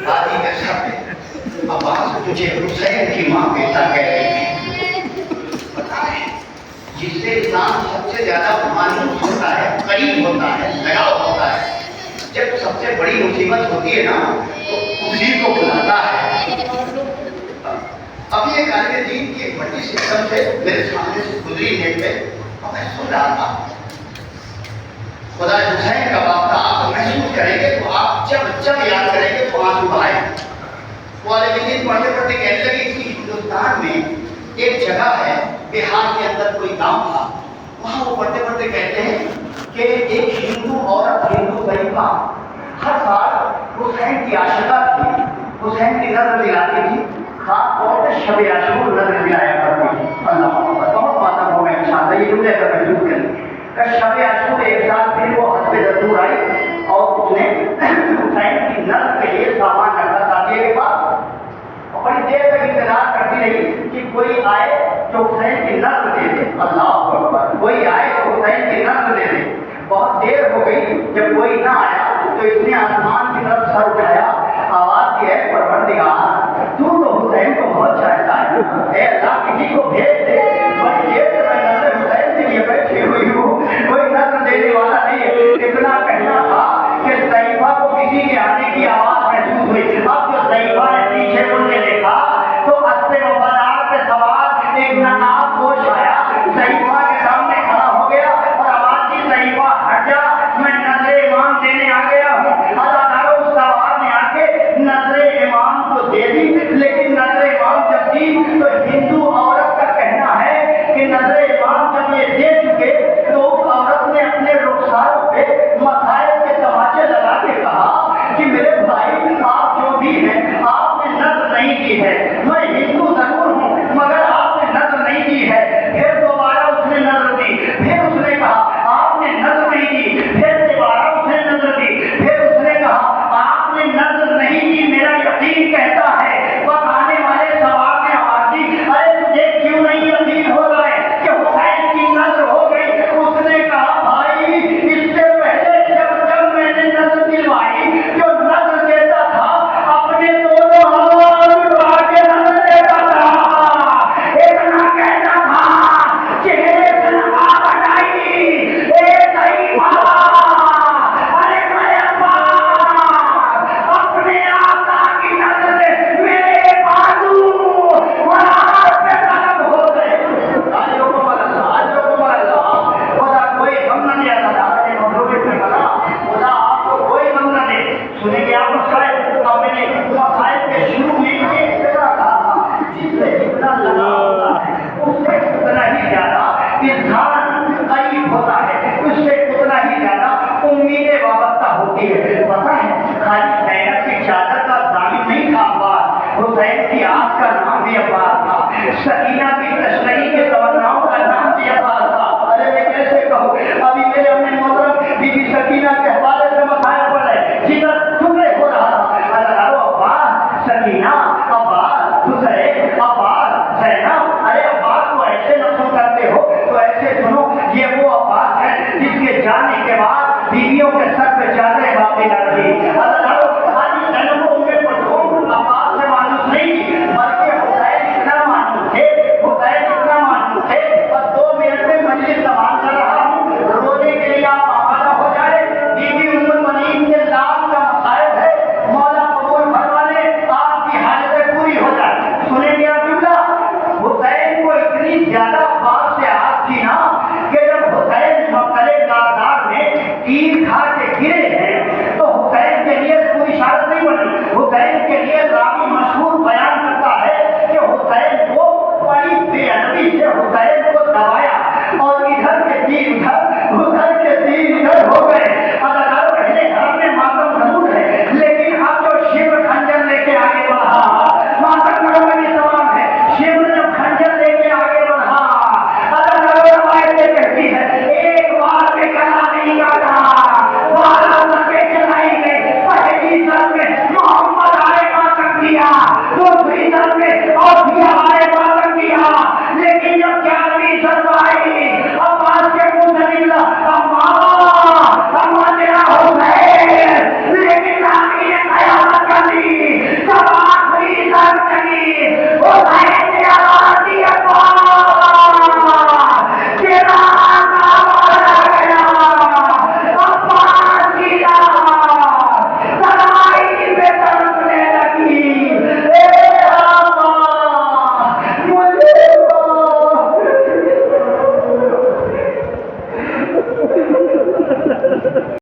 दादी के सामने आवाज तुझे हुसैन की माँ बेटा कह रही है। पता है जिससे इंसान सबसे ज्यादा मायूस होता है, करीब होता है, लगाव होता है, जब सबसे बड़ी मुसीबत होती है ना तो उसी को बुलाता है। अभी एक आलिम दीन की एक बड़ी सिस्टम से मेरे सामने से गुजरी नेट पे और मैं सुन रहा था। खुदा हुसैन का वाक़ा आप महसूस करेंगे तो आप जब जब याद करेंगे तो आंसू बहाए। वो आलिम दीन पढ़ते पढ़ते कहने लगे कि हिंदुस्तान में एक जगह है, बिहार के अंदर कोई गांव था, वहाँ वो पढ़ते पढ़ते कहते हैं कि एक हिंदू औरत, हिंदू तरीका हर साल हुसैन की आशिका थी, हुसैन की नजर दिलाती थी, खास तौर पर शब आशूर नजर दिलाया करती थी। अल्लाह बहुत माता हो गए इंशाअल्लाह, ये जुमले का महसूस करें। शब आशूर एक साल फिर वो हस्बे दस्तूर आई और उसने हुसैन की नजर के लिए सामान रखा ताकि के पास, और बड़ी देर तक इंतजार करती रही कि कोई आए जो हुसैन की नस्ल दे दे। अल्लाह अकबर, कोई आए तो हुसैन की नस्ल दे दे। बहुत देर हो गई, जब कोई ना आया तो इसने आसमान की तरफ सर उठाया, आवाज दी है परवरदिगार तू तो हुसैन को बहुत चाहता है, ए अल्लाह किसी को भेज दे। बड़ी देर से मैं नजर हुसैन के लिए बैठी हुई हूँ, कोई नस्ल देने वाला नहीं है। इतना कहना था कि सईफा को किसी के आने की आवाज महसूस हुई। अब जो सईफा ने पीछे मुड़के देखा तो अस्ते वफादार पे सवार एक नकाब पोश आया, सईफा के सामने खड़ा हो गया और आवाज दी सईफा हट जा, मैं नजरे इमाम देने आ गया हूँ। अदाकारों उस सवार ने आके नजरे इमाम को दे दी, लेकिन नजरे इमाम जब दी तो हिंदू औरत का कहना है कि नजरे इमाम जब ये दे चुके तो उस औरत ने अपने रुखसारों पे मसाइल के तमाचे लगा के कहा कि मेरे भाई आप जो भी हैं आपने नज़र नहीं की है, मैं हिंदू जरूर हूँ मगर आपने नज़र नहीं की है। फिर दोबारा उसने नज़र दी, फिर उसने कहा आपने नज़र नहीं दी, फिर दोबारा उसने नज़र दी, फिर उसने कहा आपने नज़र नहीं की, मेरा यकीन कहता है। वह आने वाले सवाल ने आवाज दी, अरे तुझे क्यों नहीं यकीन हो रहा है कि हुसैन की नज़र हो गई? उसने कहा भाई इससे पहले जब जब मैंने नज़र दिलवाई, जो नज़र देता था अपने दोनों हाथ उठा के नज़र देता था, इतना कहता था चेहरे से नकाब हटाई, ए सईफा, अरे मेरे पास अपने आका की नज़र मेरे बाजू वहाँ पे तलब हो गए। आज लोगों को खुदा कोई गम न दिया था, खुदा आपको कोई गम न दे। सुनेंगे आप शायद अब मैंने